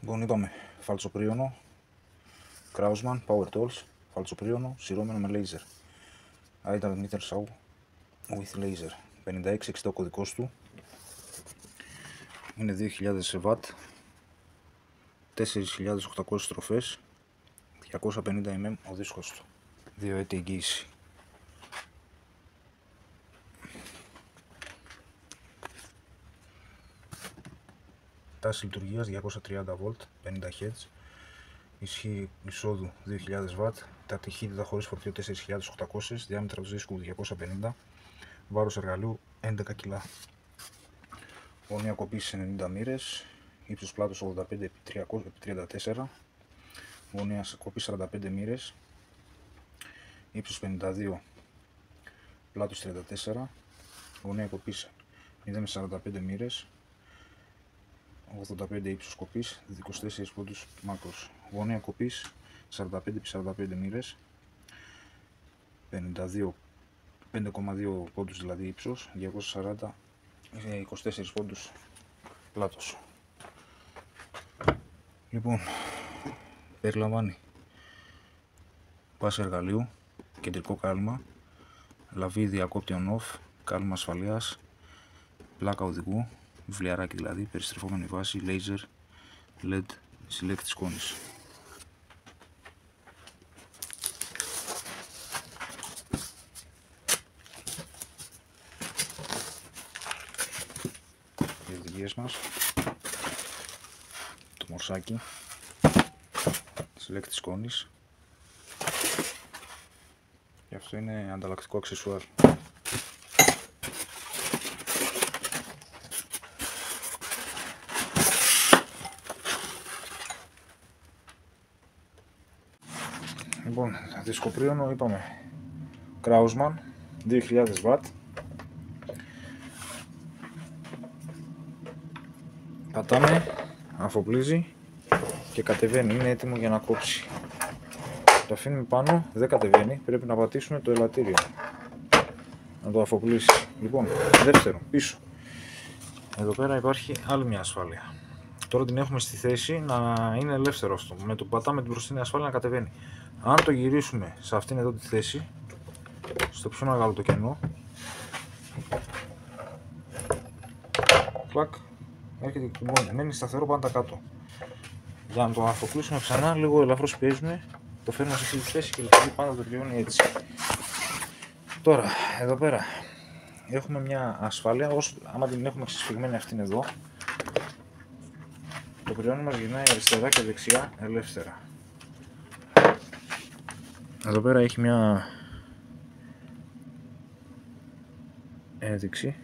Λοιπόν, είπαμε φαλτσοπρίωνο, Krausman, Power Tools, φαλτσοπρίωνο, σειρώμενο με laser. Idle meter saw with laser. 5660 ο κωδικός του. Είναι 2000 W, 4.800 στροφές, 250 mm ο δίσκος του. 2 έτη εγγύηση. Τάση λειτουργίας 230 V, 50 Hz. Ισχύ εισόδου 2000 W. Τα ταχύτητα χωρίς φορτίο 4.800. Διάμετρα του δίσκου 250. Βάρος εργαλείου 11 κιλά. Γωνία κοπής 90 μοίρες. Ύψος πλάτος 85x34. Γωνία κοπής 45 μοίρες. Ύψος 52. Πλάτος 34. Γωνία κοπής 0,45 μοίρες. 85 ύψος κοπής, 24 πόντους μάκρος. Γωνία κοπής 45x45 μοίρες, 5,2 πόντους δηλαδή ύψος, 240, 24 πόντους πλάτος. Λοιπόν, περιλαμβάνει πάση εργαλείου, κεντρικό κάλυμα, λαβή διακόπτη on-off, κάλυμα ασφαλείας, πλάκα οδηγού, βιβλιαράκι δηλαδή, περιστρεφόμενη βάση, laser, LED, συλλέκτης σκόνης. Οι οδηγίες μας, το μορσάκι, συλλέκτης σκόνης, και αυτό είναι ανταλλακτικό αξεσουάρ. Λοιπόν, δισκοπρίωνο είπαμε Krausman 2000 W. Πατάμε, αφοπλίζει και κατεβαίνει, είναι έτοιμο για να κόψει. Το αφήνουμε πάνω, δεν κατεβαίνει, πρέπει να πατήσουμε το ελαττήριο να το αφοπλίσει. Λοιπόν, δεύτερο, πίσω. Εδώ πέρα υπάρχει άλλη μια ασφάλεια. Τώρα την έχουμε στη θέση να είναι ελεύθερο αυτό. Με το που πατάμε την μπροστινή ασφάλεια να κατεβαίνει. Αν το γυρίσουμε σε αυτήν εδώ τη θέση, στο πιο μεγάλο το κενό, κλακ, έρχεται και κουμπώνει. Μένει σταθερό πάντα κάτω. Για να το αφοπλίσουμε ξανά, λίγο ελαφρώς πιέζουμε, το φέρνουμε σε αυτή τη θέση και λειτουργεί πάντα το τελειώνει έτσι. Τώρα, εδώ πέρα έχουμε μια ασφάλεια, άμα την έχουμε ξεσφυγμένη αυτήν εδώ, το πριόνι μας γυρνάει αριστερά και δεξιά ελεύθερα. Εδώ πέρα έχει μια ένδειξη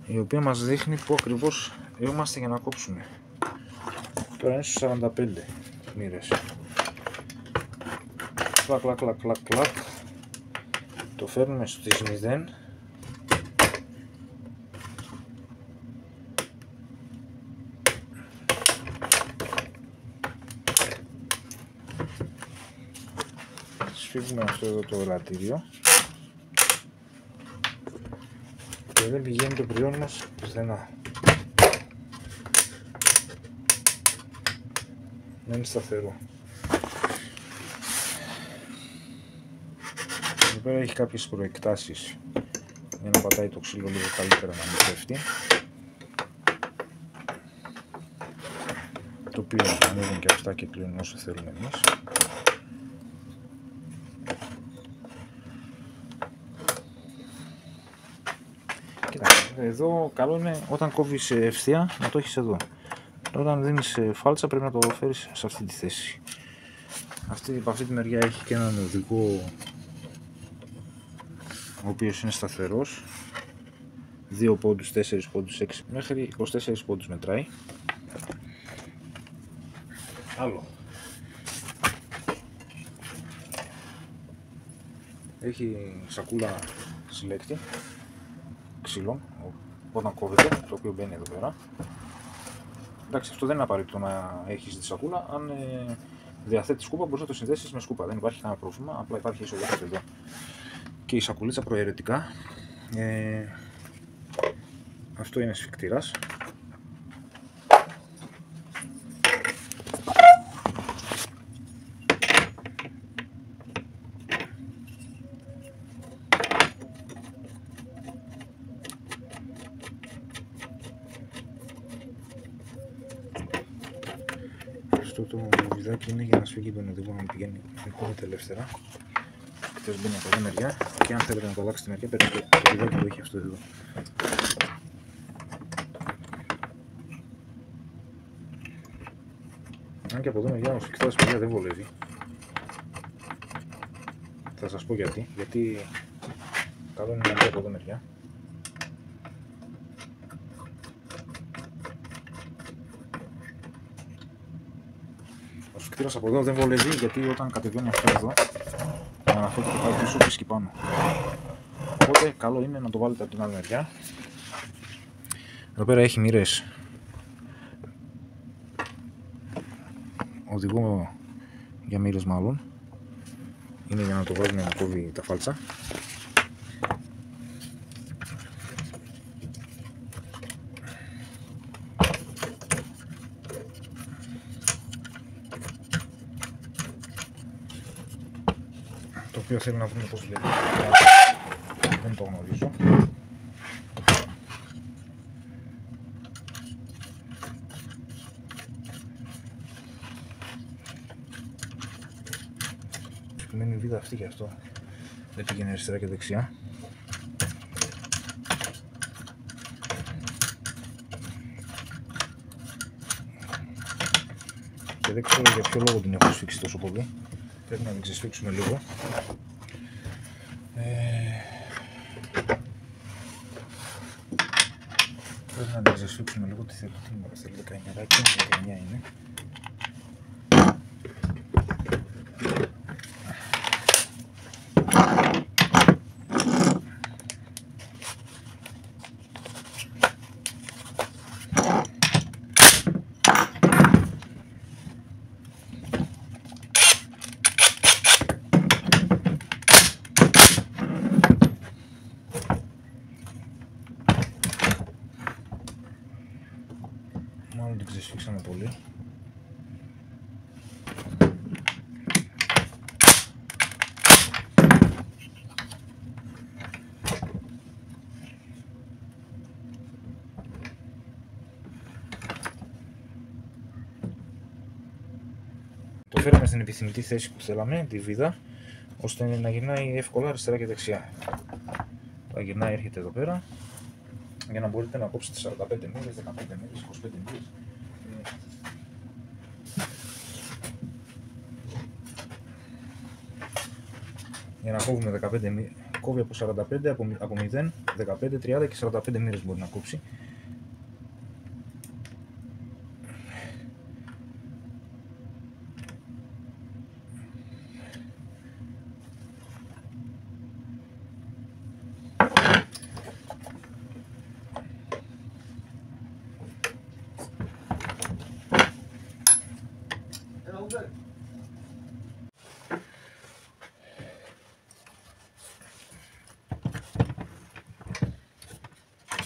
η οποία μας δείχνει πού ακριβώς είμαστε για να κόψουμε. Τώρα είναι στους 45 μοίρες. Κλακ, κλακ, κλακ, κλακ, κλακ. Το φέρνουμε στις 0. Σφίγγουμε αυτό εδώ το ελαττήριο και δεν πηγαίνει το πριόνι μας πουθενά. Μένει σταθερό. Εδώ πέρα έχει κάποιες προεκτάσεις για να πατάει το ξύλο λίγο καλύτερα, να μην πέφτει. Το οποίο ανοίγουν και αυτά και κλείνουν όσο θέλουμε εμείς. Εδώ καλό είναι όταν κόβεις ευθεία να το έχεις εδώ. Όταν δίνεις φάλτσα πρέπει να το φέρεις σε αυτή τη θέση. Από αυτή τη μεριά έχει και έναν οδηγό ο οποίος είναι σταθερός. 2 πόντους, 4 πόντους, 6 μέχρι 24 πόντους μετράει. Άλλο. Έχει σακούλα συλλέκτη ξύλων όταν κόβεται, το οποίο μπαίνει εδώ πέρα. Εντάξει, αυτό δεν είναι απαραίτητο να έχεις τη σακούλα. Αν διαθέτεις σκούπα, μπορείς να το συνδέσεις με σκούπα. Δεν υπάρχει κανένα πρόβλημα, απλά υπάρχει ισοδύναμη εδώ. και η σακουλίτσα προαιρετικά. Αυτό είναι σφικτήρας. Αυτό το βιδάκι είναι για να σφίγγει τον οδηγό να μην πηγαίνει ελεύθερα. Εκτός μπαίνει από εδώ μεριά και αν θέλετε να το αλλάξετε μεριά παίρνετε το βιδάκι που έχει αυτό εδώ. Αν και από εδώ μεριά ο σφιχτάς παιδιά δεν βολεύει. Θα σας πω γιατί. Γιατί καλό είναι να μπει από εδώ μεριά. Ο σφιχτήρας από εδώ δεν βολεύει γιατί όταν κατεβαίνει αυτό εδώ αναφέρεται και πάει πίσω βρίσκει πάνω. Οπότε καλό είναι να το βάλετε από την άλλη μεριά. Εδώ πέρα έχει μοίρες οδηγό για μοίρες μάλλον. Είναι για να το βάζουμε να κόβει τα φάλτσα. Το οποίο θέλω να δούμε πώς βλέπει. Δεν το γνωρίζω. Μένει η βίδα αυτή γι' αυτό. Δεν πήγαινε αριστερά και δεξιά. Και δεν ξέρω για ποιο λόγο την έχω σφίξει τόσο πολύ. Πρέπει να την ξεσφίξουμε λίγο. Πρέπει να την ξεσφίξουμε λίγο. Τι θέλει 19 είναι. Μάλλον την ξεσφίξαμε πολύ. Το φέραμε στην επιθυμητή θέση που θέλαμε, τη βίδα, ώστε να γυρνάει εύκολα αριστερά και δεξιά. Θα γυρνάει, έρχεται εδώ πέρα, για να μπορείτε να κόψετε 45 μοίρες, 15 μοίρες, 25 μοίρες. Για να κόβουμε 15 μοίρες, κόβει από 45, από 0, 15, 30 και 45 μοίρες μπορεί να κόψει.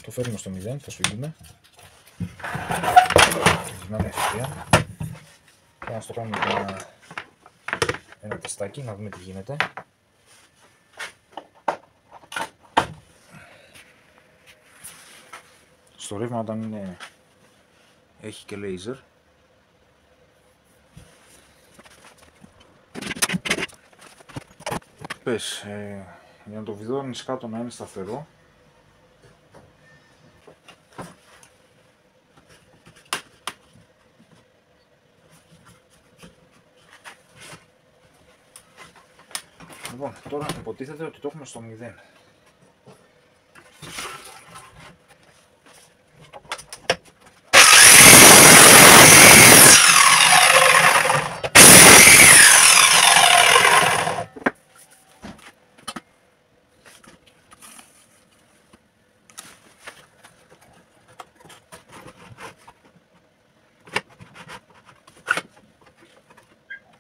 Το φέρνουμε στο 0, θα σφίγγουμε. Γυρνάμε ευθεία. Και να στο κάνουμε ένα τεστάκι, να δούμε τι γίνεται. Στο ρεύμα όταν έχει και λέιζερ. Πες, για να το βιδώνεις κάτω να είναι σταθερό. Λοιπόν, τώρα υποτίθεται ότι το έχουμε στο 0.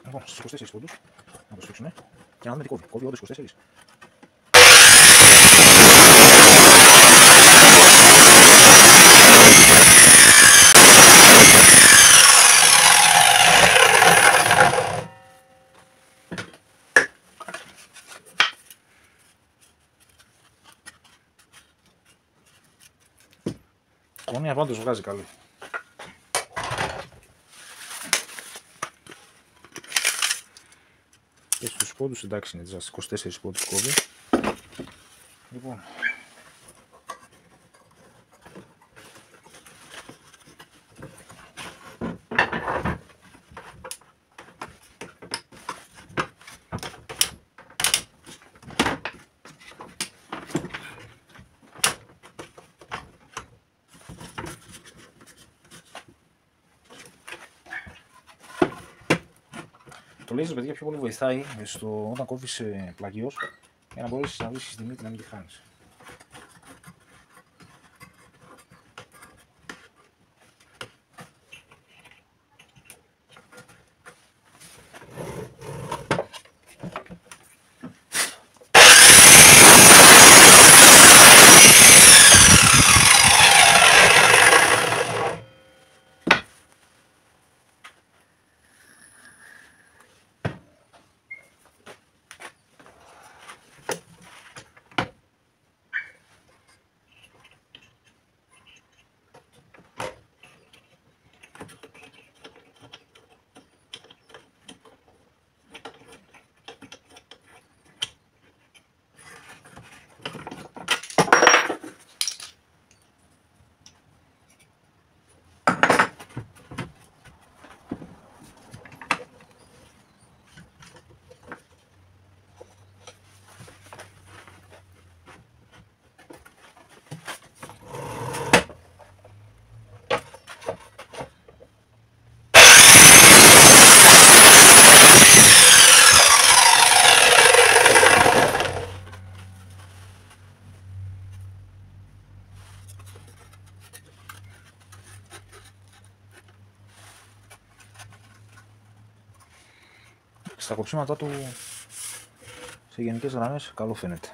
Λοιπόν, στους 24 πόντους να το σφίξουμε και να δούμε τι κόβει. Κόβει όντως 24. γωνία πάντως βγάζει καλή. Και στους πόντους εντάξει είναι τζας, 24 πόντους κόβει. Λοιπόν, το laser, παιδιά, πιο πολύ βοηθάει όταν κόβεις πλαγίως για να μπορέσεις να βρεις τη μύτη να μην τη χάνεις. Στα κοψίματά του σε γενικές γραμμές καλό φαίνεται.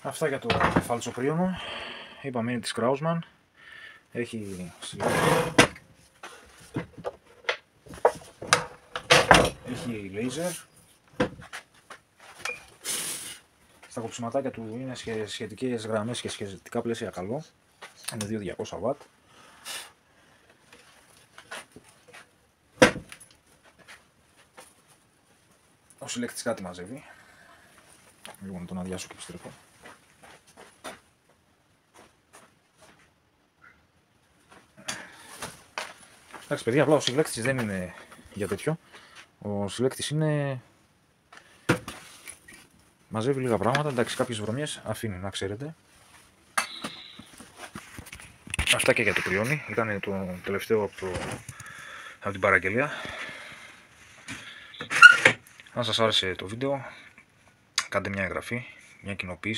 Αυτά για το φαλτσοπρίωνο. Είπαμε είναι της Krausmann. Έχει laser. Στα κοψιματάκια του είναι σχετικές γραμμές και σχετικά πλαίσια καλό. Είναι 2200 W. Ο συλλέκτης κάτι μαζεύει. Λίγο να τον αδειάσω και επιστρέφω. Εντάξει παιδιά, απλά ο συλλέκτης δεν είναι για τέτοιο. Ο συλλέκτης είναι... μαζεύει λίγα πράγματα, εντάξει κάποιες βρωμιές αφήνει να ξέρετε. Αυτά και για το πριόνι, ήταν το τελευταίο από την παραγγελία. Αν σας άρεσε το βίντεο, κάντε μια εγγραφή, μια κοινοποίηση.